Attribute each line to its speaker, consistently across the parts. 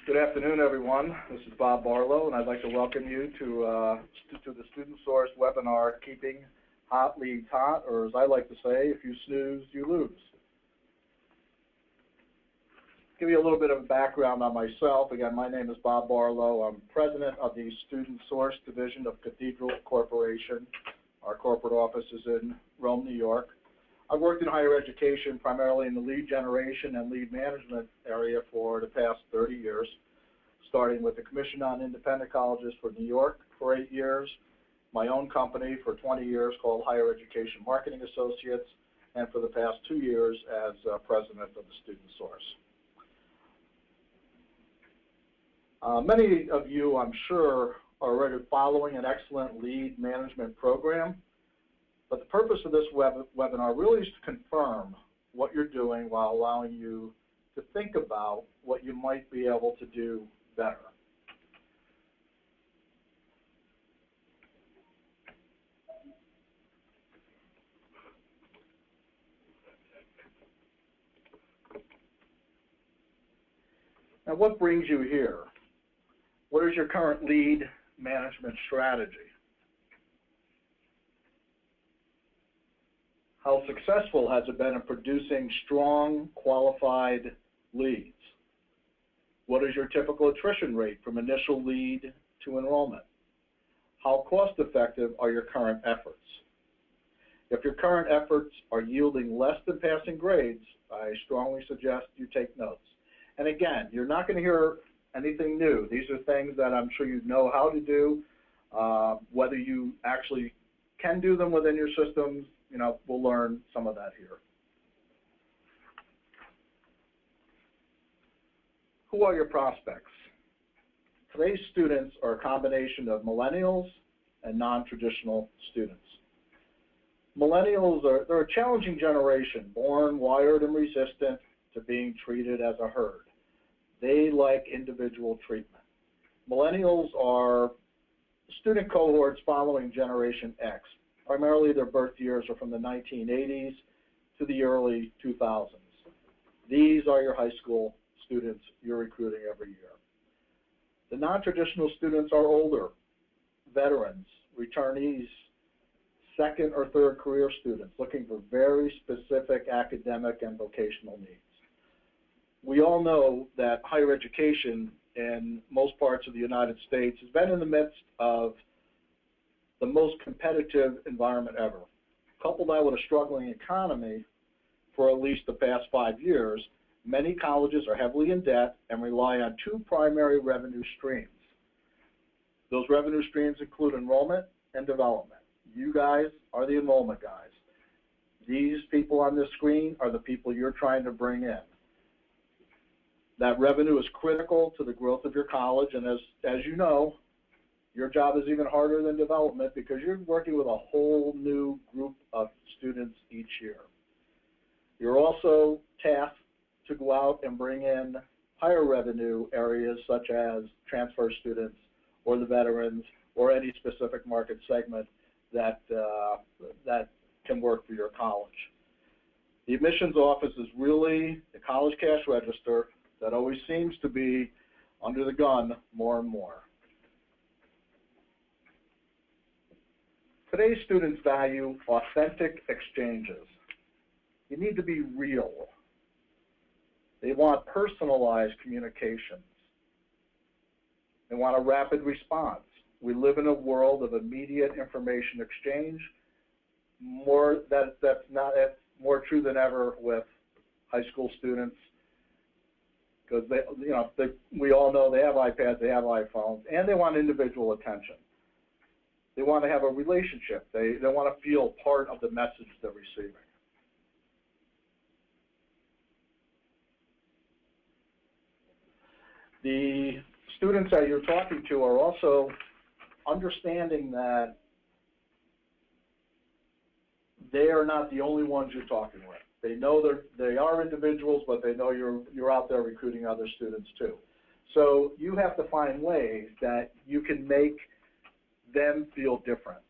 Speaker 1: Good afternoon, everyone. This is Bob Barlow, and I'd like to welcome you to the StudentSource webinar, Keeping Hot Leads Hot, or as I like to say, if you snooze, you lose. Give you a little bit of background on myself. Again, my name is Bob Barlow. I'm president of the StudentSource division of Cathedral Corporation. Our corporate office is in Rome, New York. I've worked in higher education, primarily in the lead generation and lead management area for the past 30 years, starting with the Commission on Independent Colleges for New York for 8 years, my own company for 20 years called Higher Education Marketing Associates, and for the past 2 years as president of the StudentSource. Many of you, I'm sure, are already following an excellent lead management program. But the purpose of this webinar really is to confirm what you're doing while allowing you to think about what you might be able to do better. Now, what brings you here? What is your current lead management strategy? How successful has it been in producing strong, qualified leads? What is your typical attrition rate from initial lead to enrollment? How cost-effective are your current efforts? If your current efforts are yielding less than passing grades, I strongly suggest you take notes. And again, you're not going to hear anything new. These are things that I'm sure you know how to do. Whether you actually can do them within your systems, we'll learn some of that here. Who are your prospects? Today's students are a combination of millennials and non-traditional students. Millennials they're a challenging generation, born wired and resistant to being treated as a herd. They like individual treatment. Millennials are student cohorts following Generation X. Primarily, their birth years are from the 1980s to the early 2000s. These are your high school students you're recruiting every year. The non-traditional students are older, veterans, returnees, second or third career students looking for very specific academic and vocational needs. We all know that higher education in most parts of the United States has been in the midst of the most competitive environment ever. Couple that with a struggling economy for at least the past 5 years, many colleges are heavily in debt and rely on two primary revenue streams. Those revenue streams include enrollment and development. You guys are the enrollment guys. These people on this screen are the people you're trying to bring in. That revenue is critical to the growth of your college, and as you know, your job is even harder than development because you're working with a whole new group of students each year. You're also tasked to go out and bring in higher revenue areas such as transfer students or the veterans or any specific market segment that can work for your college. The admissions office is really the college cash register that always seems to be under the gun more and more. Today's students value authentic exchanges. You need to be real. They want personalized communications. They want a rapid response. We live in a world of immediate information exchange. That's more true than ever with high school students because we all know they have iPads, they have iPhones, and they want individual attention. They want to have a relationship. They want to feel part of the message they're receiving. The students that you're talking to are also understanding that they are not the only ones you're talking with. They know they are individuals, but they know you're out there recruiting other students too. So you have to find ways that you can make them feel different.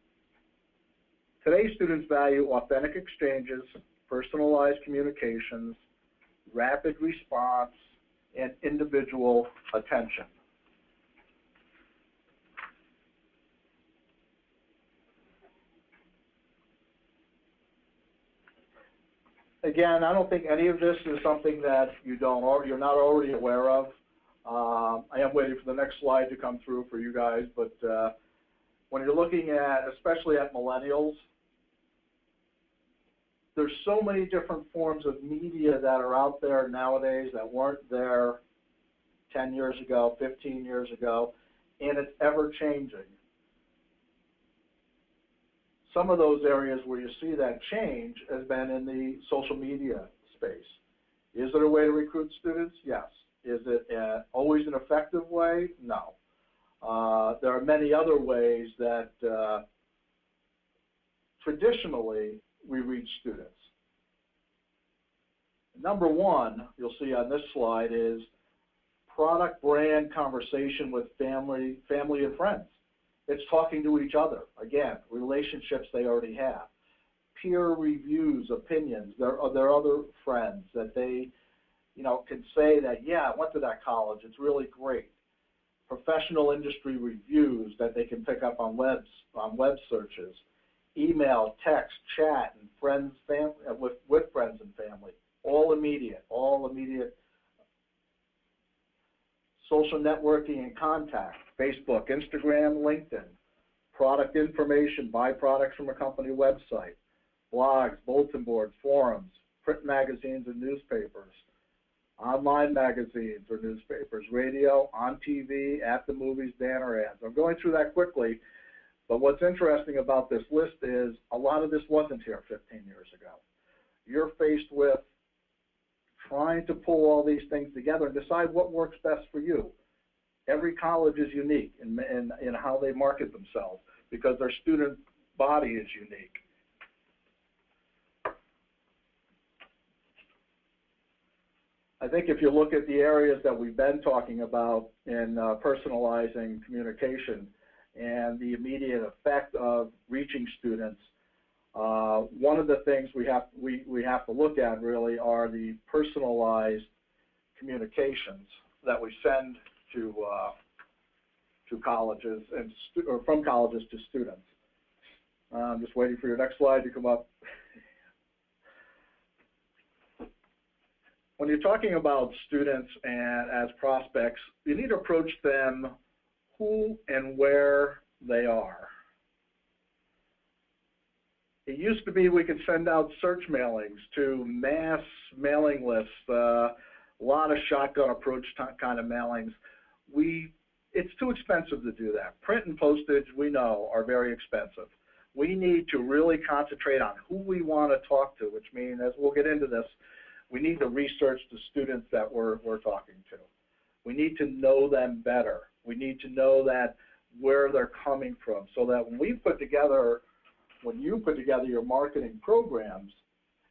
Speaker 1: Today's students value authentic exchanges, personalized communications, rapid response, and individual attention. Again, I don't think any of this is something that you're not already aware of. I am waiting for the next slide to come through for you guys, but when you're looking at, especially at millennials, there's so many different forms of media that are out there nowadays that weren't there 10 years ago, 15 years ago, and it's ever changing. Some of those areas where you see that change has been in the social media space. Is it a way to recruit students? Yes. Is it always an effective way? No. There are many other ways that traditionally we reach students. Number one, you'll see on this slide, is product brand conversation with family and friends. It's talking to each other. Again, relationships they already have. Peer reviews, opinions. There are other friends that they, can say that, yeah, I went to that college. It's really great. Professional industry reviews that they can pick up on web searches. Email, text, chat, and friends, with friends and family. All immediate. Social networking and contact, Facebook, Instagram, LinkedIn, product information, buy products from a company website, blogs, bulletin boards, forums, print magazines and newspapers, online magazines or newspapers, radio, on TV, at the movies, banner ads. I'm going through that quickly, but what's interesting about this list is a lot of this wasn't here 15 years ago. You're faced with trying to pull all these things together and decide what works best for you. Every college is unique in how they market themselves because their student body is unique. I think if you look at the areas that we've been talking about in personalizing communication and the immediate effect of reaching students, one of the things we have to look at really are the personalized communications that we send to colleges or from colleges to students. I'm just waiting for your next slide to come up. When you're talking about students and as prospects, you need to approach them who and where they are. It used to be we could send out search mailings to mass mailing lists, a lot of shotgun approach kind of mailings. It's too expensive to do that. Print and postage, we know, are very expensive. We need to really concentrate on who we want to talk to, which means, as we'll get into this, we need to research the students that we're talking to. We need to know them better. We need to know that where they're coming from, so that when you put together your marketing programs,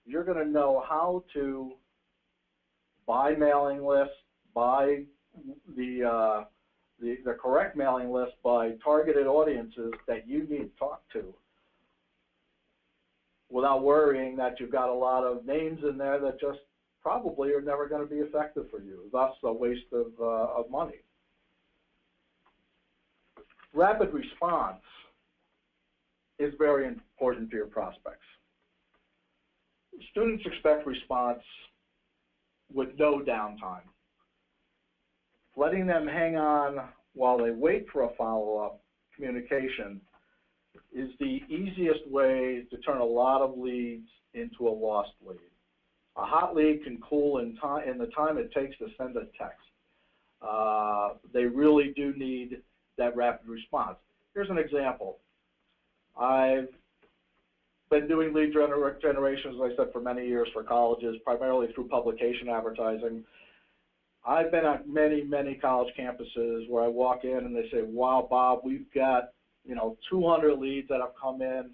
Speaker 1: you're going to know how to buy mailing lists, buy the correct mailing list by targeted audiences that you need to talk to, without worrying that you've got a lot of names in there that just probably are never going to be effective for you, thus a waste of money. Rapid response is very important to your prospects. Students expect response with no downtime. Letting them hang on while they wait for a follow-up communication is the easiest way to turn a lot of leads into a lost lead. A hot lead can cool in the time it takes to send a text. They really do need that rapid response. Here's an example. I've been doing lead generation, as I said, for many years for colleges, primarily through publication advertising. I've been at many, many college campuses where I walk in and they say, wow, Bob, we've got 200 leads that have come in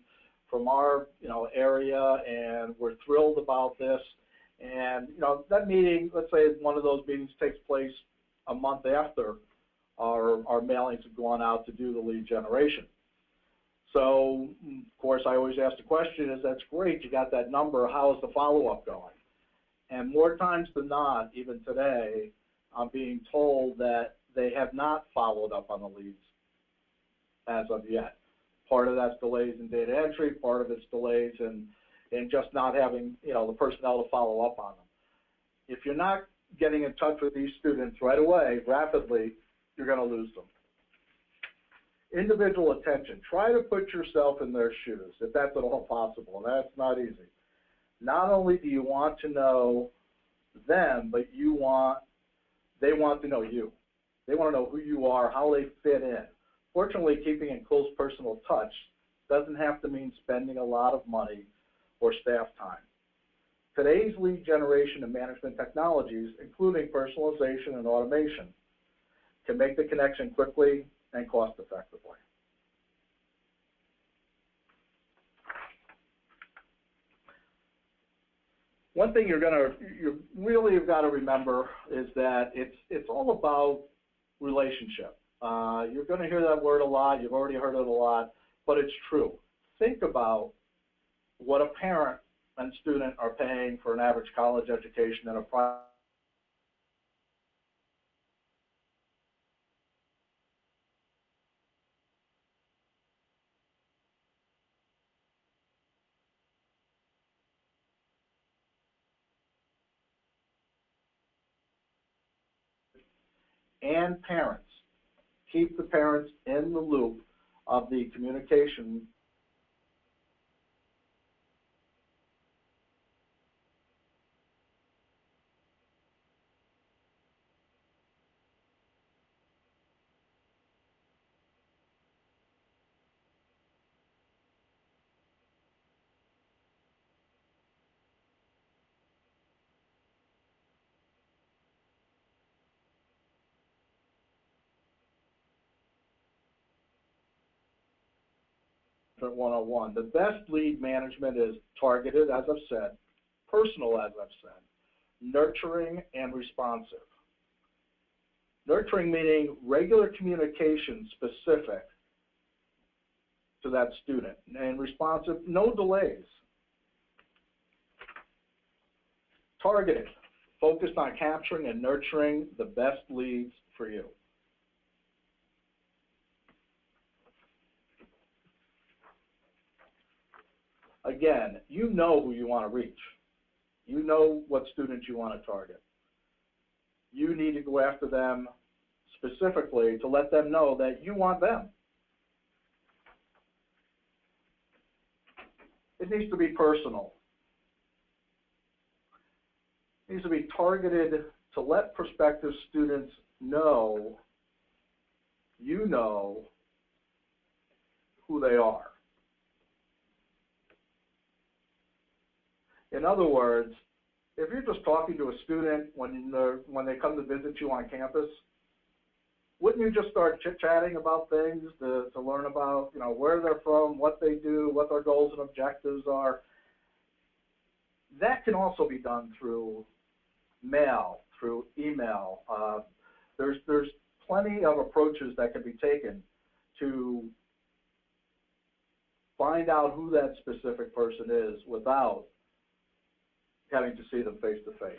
Speaker 1: from our area, and we're thrilled about this. And that meeting, let's say one of those meetings takes place a month after our mailings have gone out to do the lead generation. So, of course, I always ask the question is, that's great, you got that number, how is the follow-up going? And more times than not, even today, I'm being told that they have not followed up on the leads as of yet. Part of that's delays in data entry, part of it's delays in just not having, the personnel to follow up on them. If you're not getting in touch with these students right away, rapidly, you're going to lose them. Individual attention. Try to put yourself in their shoes, if that's at all possible, and that's not easy. Not only do you want to know them, but they want to know you. They want to know who you are, how they fit in. Fortunately, keeping in close personal touch doesn't have to mean spending a lot of money or staff time. Today's lead generation and management technologies, including personalization and automation, can make the connection quickly and cost effectively. One thing you really have got to remember is that it's all about relationship. You're going to hear that word a lot. You've already heard it a lot, but it's true. Think about what a parent and student are paying for an average college education in a private and parents. Keep the parents in the loop of the communication Management 101. The best lead management is targeted, as I've said, personal, as I've said, nurturing, and responsive. Nurturing meaning regular communication specific to that student, and responsive, no delays. Targeted, focused on capturing and nurturing the best leads for you. Again, you know who you want to reach. You know what students you want to target. You need to go after them specifically to let them know that you want them. It needs to be personal. It needs to be targeted to let prospective students know you know who they are. In other words, if you're just talking to a student when they come to visit you on campus, wouldn't you just start chit-chatting about things to learn about, where they're from, what they do, what their goals and objectives are? That can also be done through mail, through email. There's plenty of approaches that can be taken to find out who that specific person is without having to see them face to face.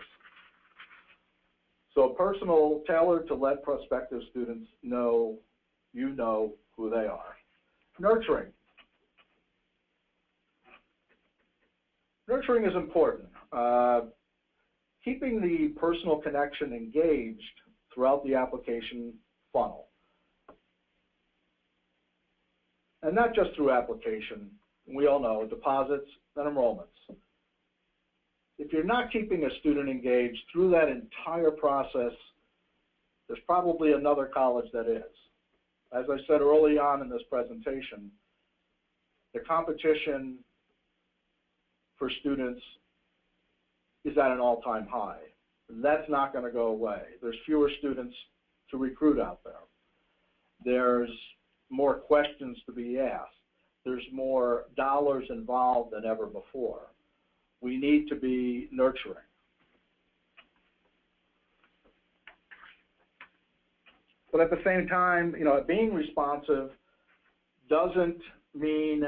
Speaker 1: So personal, tailored to let prospective students know you know who they are. Nurturing. Nurturing is important. Keeping the personal connection engaged throughout the application funnel. And not just through application, we all know deposits and enrollments. If you're not keeping a student engaged through that entire process, there's probably another college that is. As I said early on in this presentation, the competition for students is at an all-time high. That's not going to go away. There's fewer students to recruit out there. There's more questions to be asked. There's more dollars involved than ever before. We need to be nurturing. But at the same time, being responsive doesn't mean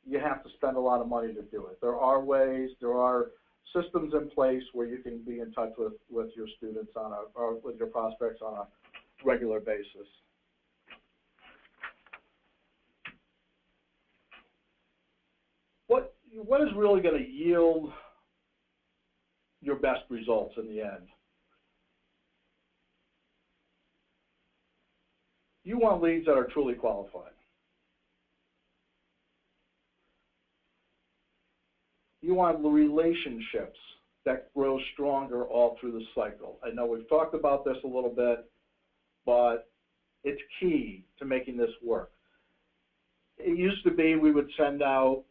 Speaker 1: you have to spend a lot of money to do it. There are ways, there are systems in place where you can be in touch with your students or with your prospects on a regular basis. What is really going to yield your best results in the end? You want leads that are truly qualified. You want relationships that grow stronger all through the cycle. I know we've talked about this a little bit, but it's key to making this work. It used to be we would send out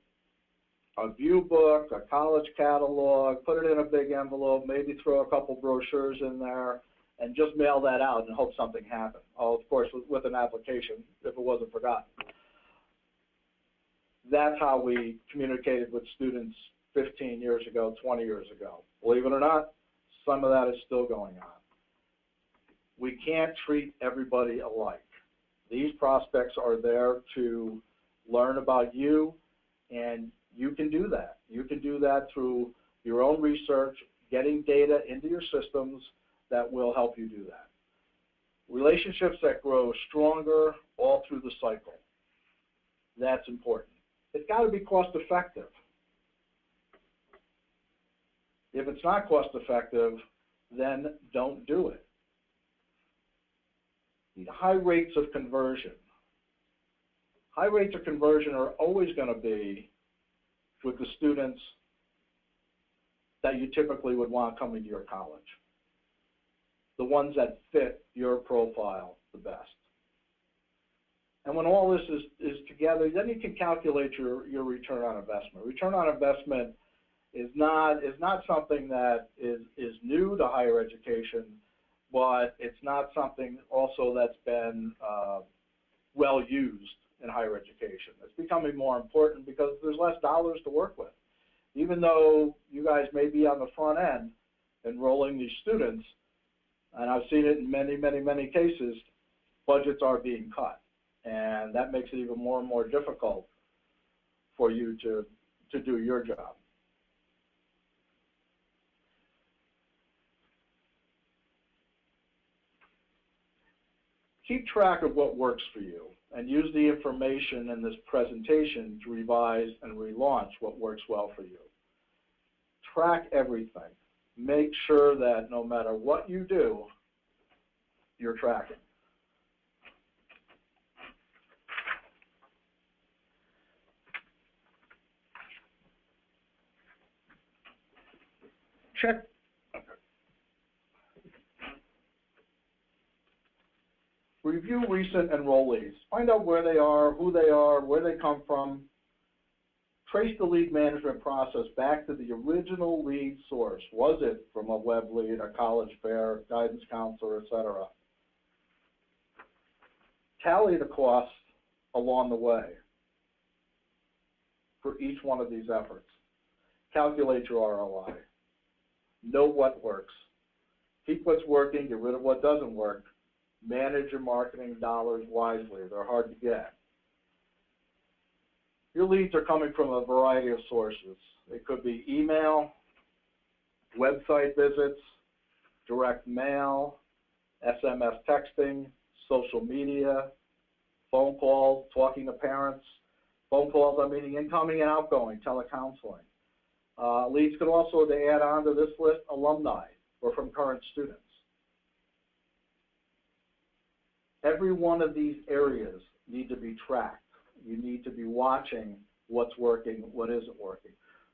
Speaker 1: a view book, a college catalog, put it in a big envelope, maybe throw a couple brochures in there, and just mail that out and hope something happened. Oh, of course, with an application, if it wasn't forgotten. That's how we communicated with students 15 years ago, 20 years ago. Believe it or not, some of that is still going on. We can't treat everybody alike. These prospects are there to learn about you, and you can do that. You can do that through your own research, getting data into your systems that will help you do that. Relationships that grow stronger all through the cycle. That's important. It's got to be cost effective. If it's not cost effective, then don't do it. High rates of conversion. High rates of conversion are always going to be with the students that you typically would want coming to your college. The ones that fit your profile the best. And when all this is together, then you can calculate your return on investment. Return on investment is not something that is new to higher education, but it's not something also that's been well used in higher education. It's becoming more important because there's less dollars to work with. Even though you guys may be on the front end enrolling these students, and I've seen it in many, many, many cases, budgets are being cut. And that makes it even more and more difficult for you to do your job. Keep track of what works for you and use the information in this presentation to revise and relaunch what works well for you. Track everything. Make sure that no matter what you do, you're tracking. Check. Review recent enrollees. Find out where they are, who they are, where they come from. Trace the lead management process back to the original lead source. Was it from a web lead, a college fair, guidance counselor, etc.? Tally the costs along the way for each one of these efforts. Calculate your ROI. Know what works. Keep what's working, get rid of what doesn't work. Manage your marketing dollars wisely. They're hard to get. Your leads are coming from a variety of sources. It could be email, website visits, direct mail, SMS texting, social media, phone calls, talking to parents, phone calls, I'm meaning incoming and outgoing, telecounseling. Leads could also, to add on to this list, alumni or from current students. Every one of these areas need to be tracked. You need to be watching what's working, what isn't working.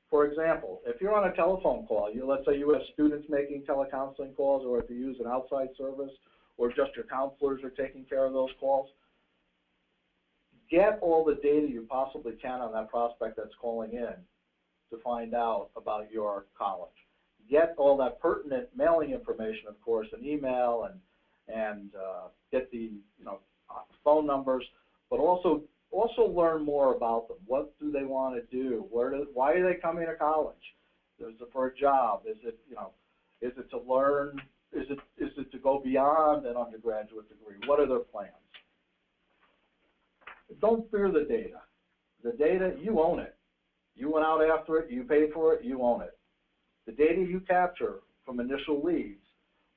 Speaker 1: For example, if you're on a telephone call, let's say you have students making telecounseling calls, or if you use an outside service, or just your counselors are taking care of those calls, get all the data you possibly can on that prospect that's calling in to find out about your college. Get all that pertinent mailing information, of course, an email, and get the phone numbers, but also learn more about them. What do they want to do? Why are they coming to college? Is it for a job? Is it is it to learn? Is it to go beyond an undergraduate degree? What are their plans? Don't fear the data. The data, you own it. You went out after it. You paid for it. You own it. The data you capture from initial leads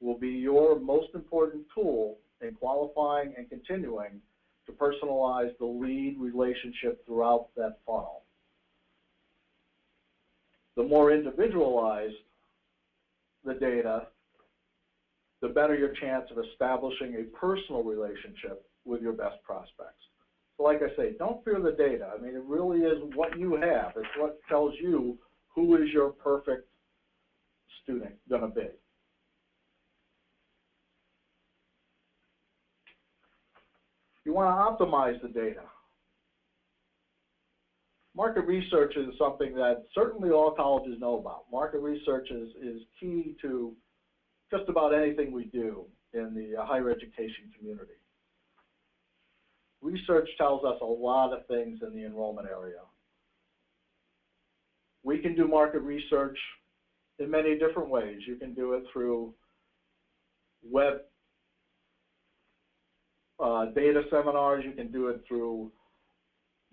Speaker 1: will be your most important tool in qualifying and continuing to personalize the lead relationship throughout that funnel. The more individualized the data, the better your chance of establishing a personal relationship with your best prospects. So like I say, don't fear the data. I mean, it really is what you have. It's what tells you who is your perfect student going to be. You want to optimize the data. Market research is something that certainly all colleges know about. Market research is key to just about anything we do in the higher education community. Research tells us a lot of things in the enrollment area. We can do market research in many different ways. You can do it through web data seminars. You can do it through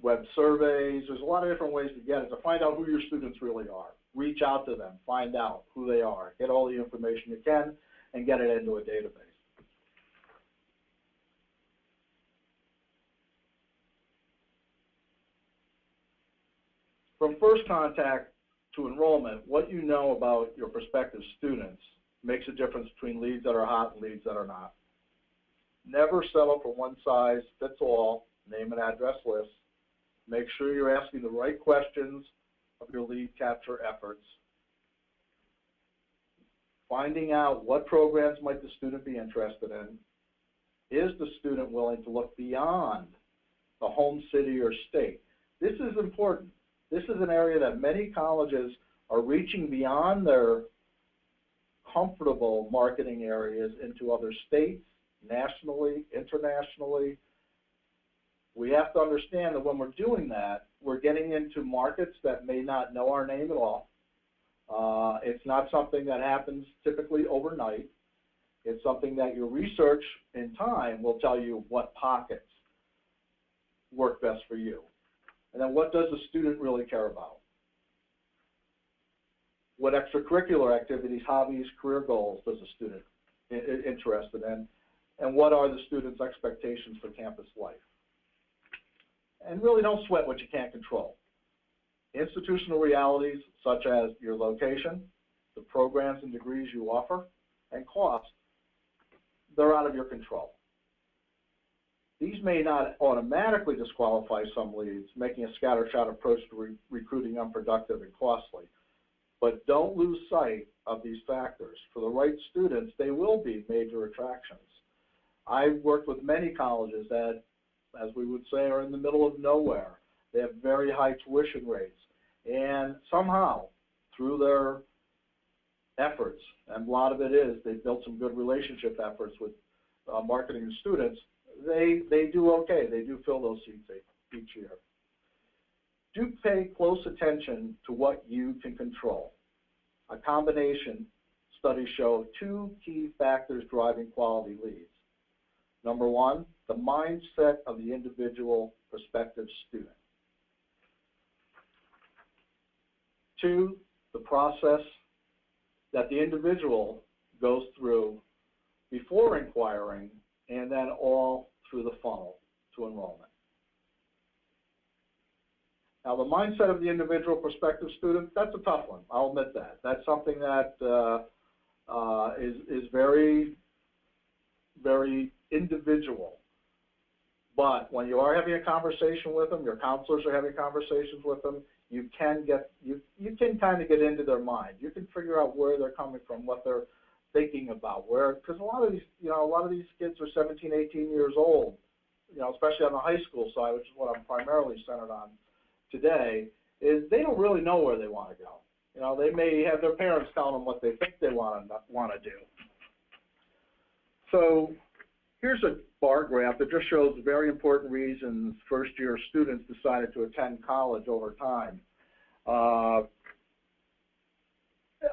Speaker 1: web surveys. There's a lot of different ways to get it, to find out who your students really are. Reach out to them, find out who they are, get all the information you can, and get it into a database. From first contact to enrollment, what you know about your prospective students makes a difference between leads that are hot and leads that are not. Never settle for one size fits all name and address lists. Make sure you're asking the right questions of your lead capture efforts. Finding out what programs might the student be interested in. Is the student willing to look beyond the home city or state? This is important. This is an area that many colleges are reaching beyond their comfortable marketing areas into other states, nationally, internationally. We have to understand that when we're doing that, we're getting into markets that may not know our name at all. It's not something that happens typically overnight. It's something that your research in time will tell you what pockets work best for you. And then what does the student really care about? What extracurricular activities, hobbies, career goals does the student interested in? And what are the student's expectations for campus life? And really don't sweat what you can't control. Institutional realities such as your location, the programs and degrees you offer, and cost, they're out of your control. These may not automatically disqualify some leads, making a scattershot approach to recruiting unproductive and costly. But don't lose sight of these factors. For the right students, they will be major attractions. I've worked with many colleges that, as we would say, are in the middle of nowhere. They have very high tuition rates. And somehow, through their efforts, and a lot of it is they've built some good relationship efforts with marketing students, they do okay. They do fill those seats each year. Do pay close attention to what you can control. A combination studies show two key factors driving quality leads. Number one, the mindset of the individual prospective student. Two, the process that the individual goes through before inquiring and then all through the funnel to enrollment. Now, the mindset of the individual prospective student, that's a tough one. I'll admit that. That's something that is very, very individual. But when you are having a conversation with them, your counselors are having conversations with them, you can kind of get into their mind. You can figure out where they're coming from, what they're thinking about, because a lot of these kids are 17, 18 years old, especially on the high school side, which is what I'm primarily centered on today, is they don't really know where they want to go. They may have their parents telling them what they think they want to do. So here's a bar graph that just shows very important reasons first-year students decided to attend college over time.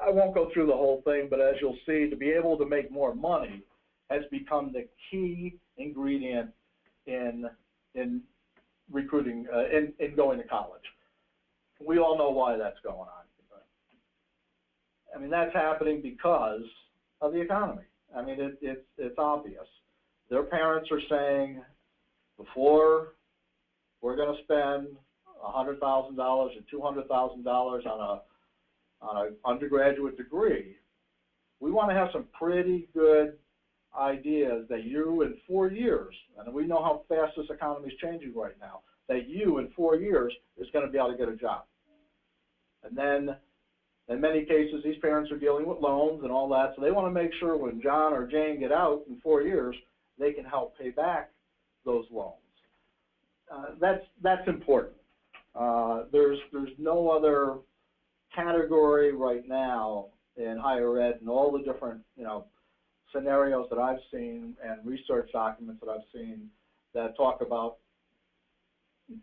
Speaker 1: I won't go through the whole thing, but as you'll see, to be able to make more money has become the key ingredient in recruiting, in going to college. We all know why that's going on. I mean, that's happening because of the economy. I mean, it's obvious. Their parents are saying, before we're going to spend $100,000 or $200,000 on an undergraduate degree, we want to have some pretty good ideas that you in 4 years, and we know how fast this economy is changing right now, that you in 4 years is going to be able to get a job. And then in many cases, these parents are dealing with loans and all that, so they want to make sure when John or Jane get out in 4 years, they can help pay back those loans. That's important. There's no other category right now in higher ed and all the different scenarios that I've seen and research documents that I've seen that talk about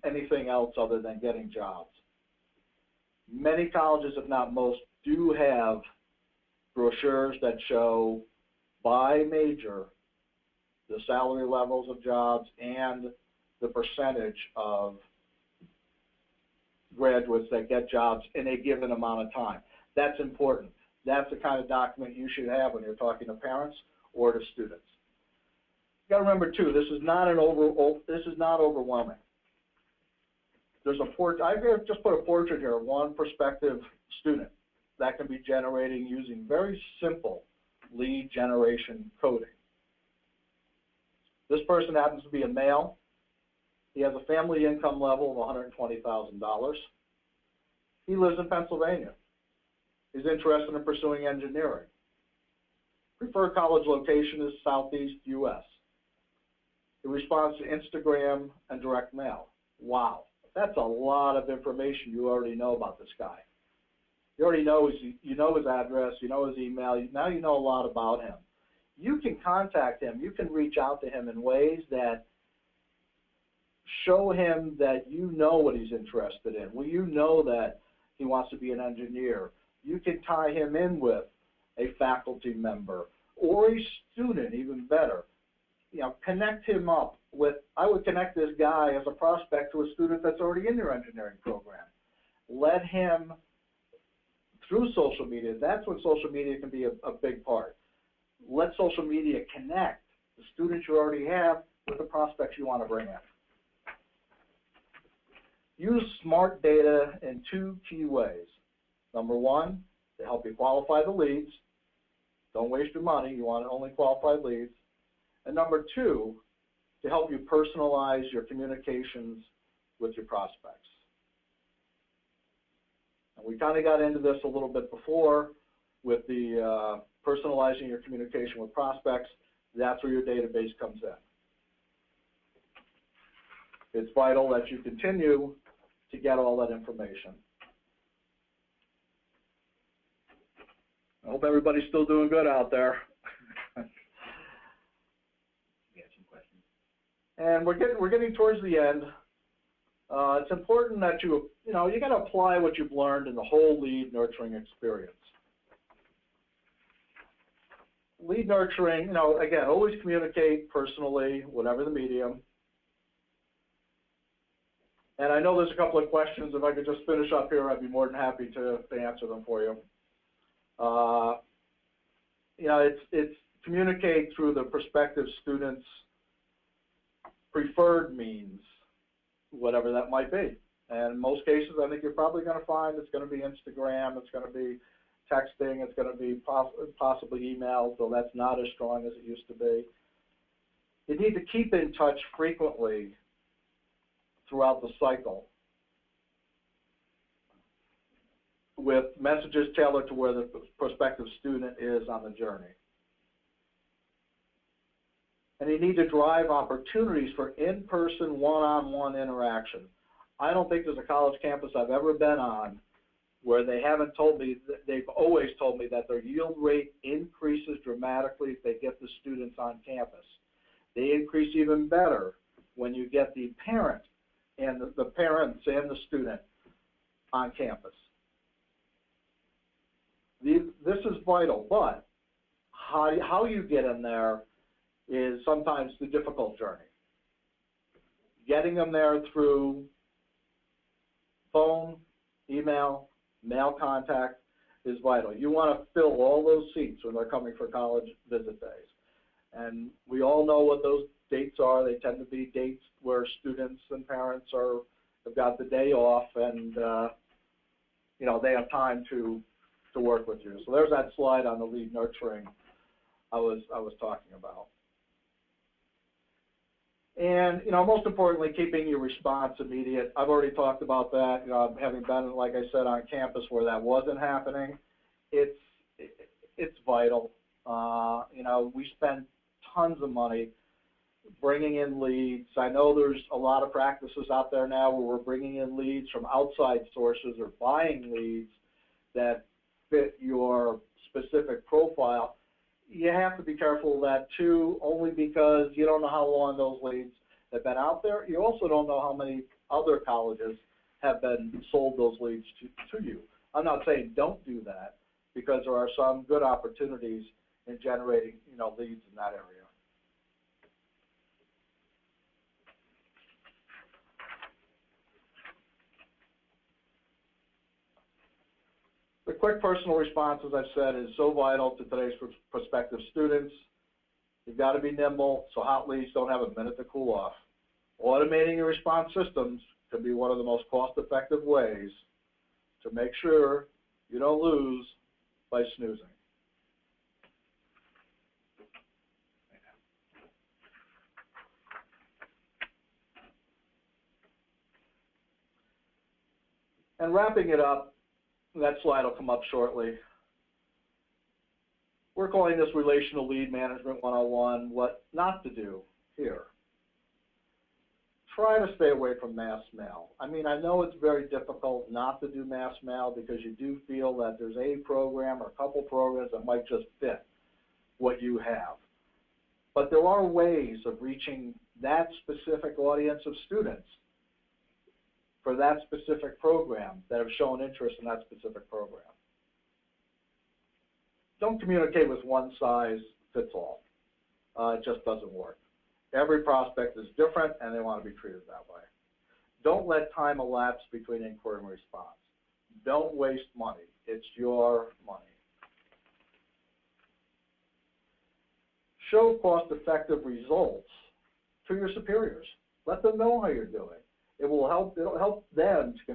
Speaker 1: anything else other than getting jobs. Many colleges, if not most, do have brochures that show by major the salary levels of jobs and the percentage of graduates that get jobs in a given amount of time. That's important. That's the kind of document you should have when you're talking to parents or to students. You got to remember too, this is not overwhelming. I've just put a portrait here of one prospective student that can be generating using very simple lead generation coding. This person happens to be a male. He has a family income level of $120,000. He lives in Pennsylvania. He's interested in pursuing engineering. Preferred college location is Southeast U.S. He responds to Instagram and direct mail. Wow, that's a lot of information you already know about this guy. You already know his address, you know his email, now you know a lot about him. You can contact him, you can reach out to him in ways that show him that you know what he's interested in. Well, you know that he wants to be an engineer. You can tie him in with a faculty member or a student, even better. Connect him up with, I would connect this guy as a prospect to a student that's already in your engineering program. Let him, through social media, that's when social media can be a big part. Let social media connect the students you already have with the prospects you want to bring in. Use smart data in 2 key ways. Number one, to help you qualify the leads. Don't waste your money. You want only qualified leads. And number two, to help you personalize your communications with your prospects. And we kind of got into this a little bit before with the personalizing your communication with prospects. That's where your database comes in. It's vital that you continue to get all that information. I hope everybody's still doing good out there.
Speaker 2: We have some questions.
Speaker 1: And we're getting towards the end. It's important that you got to apply what you've learned in the whole lead nurturing experience. Lead nurturing, again, always communicate personally, whatever the medium. And I know there's a couple of questions. If I could just finish up here, I'd be more than happy to answer them for you. It's communicate through the prospective student's preferred means, whatever that might be. And in most cases, I think you're probably going to find it's going to be Instagram, it's going to be texting, it's going to be possibly email, though that's not as strong as it used to be. You need to keep in touch frequently throughout the cycle with messages tailored to where the prospective student is on the journey. And you need to drive opportunities for in-person, one-on-one interaction. I don't think there's a college campus I've ever been on where they haven't told me, they've always told me that their yield rate increases dramatically if they get the students on campus. They increase even better when you get the parent and the parents and the student on campus. This is vital, but how you get in there is sometimes the difficult journey. Getting them there through phone, email, mail contact, is vital. You want to fill all those seats when they're coming for college visit days. And we all know what those dates are. They tend to be dates where students and parents have got the day off, and you know, they have time to work with you. So there's that slide on the lead nurturing I was talking about. And, you know, most importantly, keeping your response immediate. I've already talked about that, you know, having been, like I said, on campus where that wasn't happening. It's vital. You know, we spend tons of money bringing in leads. I know there's a lot of practices out there now where we're bringing in leads from outside sources or buying leads that fit your specific profile. You have to be careful of that too, only because you don't know how long those leads have been out there. You also don't know how many other colleges have been sold those leads to you. I'm not saying don't do that, because there are some good opportunities in generating, you know, leads in that area. The quick personal response, as I've said, is so vital to today's prospective students. You've got to be nimble so hot leads don't have a minute to cool off. Automating your response systems can be one of the most cost-effective ways to make sure you don't lose by snoozing. And wrapping it up, that slide will come up shortly. We're calling this Relational Lead Management 101, what not to do here. Try to stay away from mass mail. I mean, I know it's very difficult not to do mass mail because you do feel that there's a program or a couple programs that might just fit what you have. But there are ways of reaching that specific audience of students for that specific program that have shown interest in that specific program. Don't communicate with one size fits all. It just doesn't work. Every prospect is different and they want to be treated that way. Don't let time elapse between inquiry and response. Don't waste money. It's your money. Show cost-effective results to your superiors. Let them know how you're doing. It'll help them to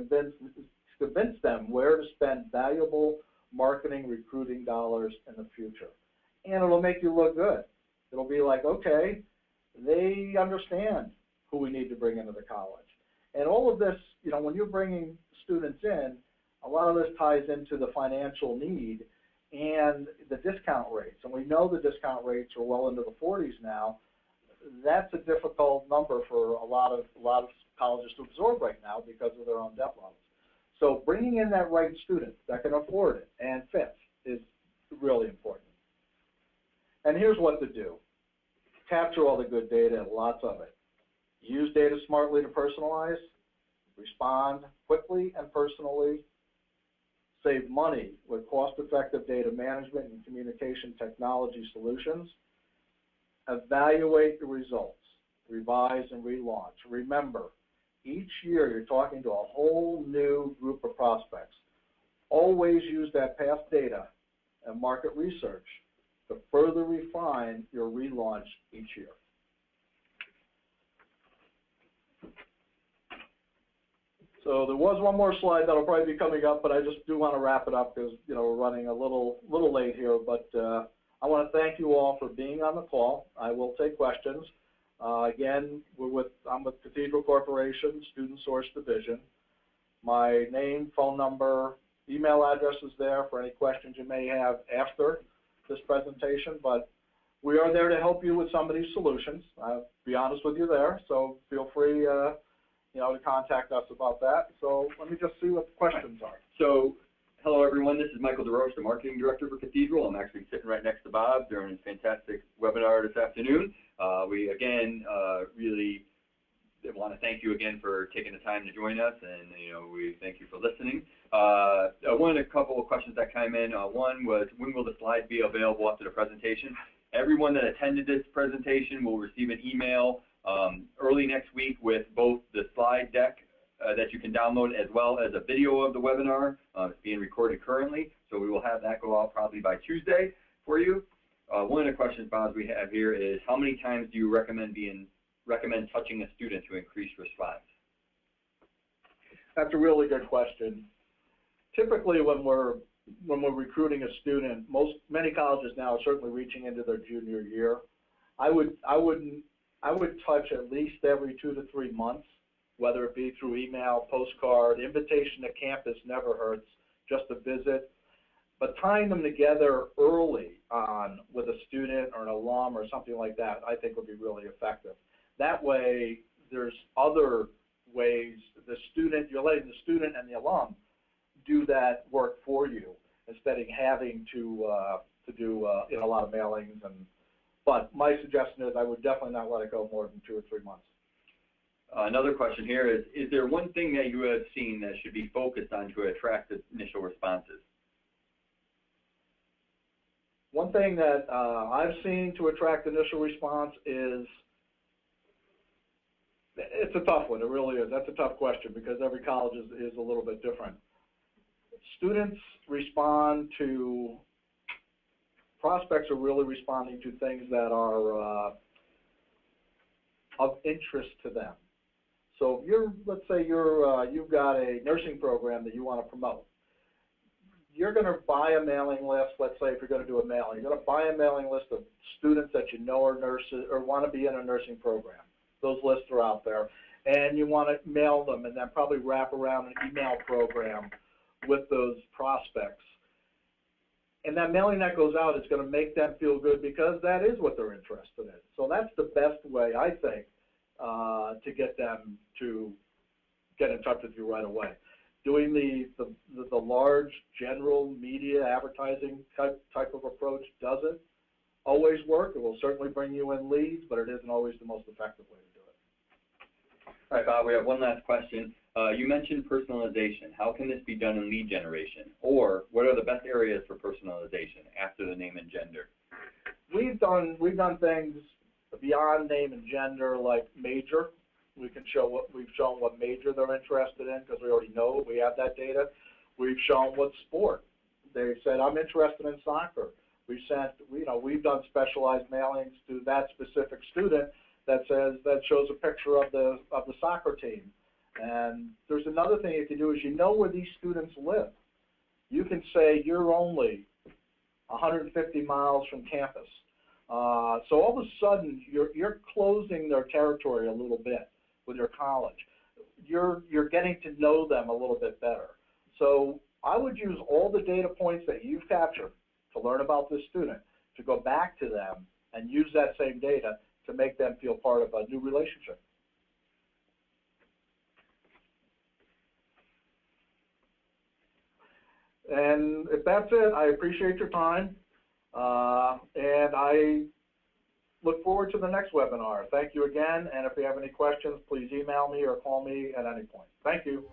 Speaker 1: convince them where to spend valuable marketing, recruiting dollars in the future. And it'll make you look good. It'll be like, okay, they understand who we need to bring into the college. And all of this, you know, when you're bringing students in, a lot of this ties into the financial need and the discount rates. And we know the discount rates are well into the 40s now. That's a difficult number for a lot of colleges to absorb right now because of their own debt levels. So bringing in that right student that can afford it and fits is really important. And here's what to do. Capture all the good data, lots of it. Use data smartly to personalize. Respond quickly and personally. Save money with cost-effective data management and communication technology solutions. Evaluate the results. Revise and relaunch. Remember, each year you're talking to a whole new group of prospects. Always use that past data and market research to further refine your relaunch each year. So there was one more slide that'll probably be coming up, but I just do want to wrap it up because, you know, we're running a little late here. But I want to thank you all for being on the call. I will take questions. Again, I'm with Cathedral Corporation, StudentSource Division. My name, phone number, email address is there for any questions you may have after this presentation, but we are there to help you with some of these solutions. I'll be honest with you there, so feel free you know, to contact us about that. So let me just see what the questions are.
Speaker 3: So, hello everyone, this is Michael DeRoche, the Marketing Director for Cathedral. I'm actually sitting right next to Bob during his fantastic webinar this afternoon. We again really want to thank you again for taking the time to join us, and you know, we thank you for listening. One of a couple of questions that came in, one was, when will the slide be available after the presentation? Everyone that attended this presentation will receive an email early next week with both the slide deck that you can download download, as well as a video of the webinar. It's being recorded currently, so we will have that go out probably by Tuesday for you. One of the questions, Bob, we have here is, how many times do you recommend touching a student to increase response?
Speaker 1: That's a really good question. Typically, when we're recruiting a student, many colleges now are certainly reaching into their junior year. I would touch at least every 2 to 3 months, whether it be through email, postcard, invitation to campus never hurts, just a visit. But tying them together early on with a student or an alum or something like that, I think would be really effective. That way, there's other ways you're letting the student and the alum do that work for you instead of having to do a lot of mailings. But my suggestion is I would definitely not let it go more than 2 or 3 months.
Speaker 3: Another question here is there one thing that you have seen that should be focused on to attract the initial responses?
Speaker 1: One thing that I've seen to attract initial response is, it's a tough one, it really is. That's a tough question because every college is a little bit different. Students respond to, prospects are really responding to things that are of interest to them. So if let's say you've got a nursing program that you want to promote. You're going to buy a mailing list. Let's say if you're going to do a mailing, you're going to buy a mailing list of students that you know are nurses or want to be in a nursing program. Those lists are out there, and you want to mail them and then probably wrap around an email program with those prospects. And that mailing that goes out is going to make them feel good because that is what they're interested in. So that's the best way, I think, to get them to get in touch with you right away. Doing the large general media advertising type of approach doesn't always work. It will certainly bring you in leads, but it isn't always the most effective way to do it.
Speaker 3: All right, Bob, we have one last question. You mentioned personalization. How can this be done in lead generation? Or what are the best areas for personalization after the name and gender?
Speaker 1: We've done things beyond name and gender, like major. We've shown what major they're interested in because we already know it. We have that data. We've shown what sport. They've said, I'm interested in soccer. We've done specialized mailings to that specific student that shows a picture of the soccer team. And there's another thing you can do is where these students live. You can say you're only 150 miles from campus. So all of a sudden you're closing their territory a little bit with your college. You're getting to know them a little bit better. So I would use all the data points that you've captured to learn about this student, to go back to them and use that same data to make them feel part of a new relationship. And if that's it, I appreciate your time, and I look forward to the next webinar. Thank you again, and if you have any questions, please email me or call me at any point. Thank you.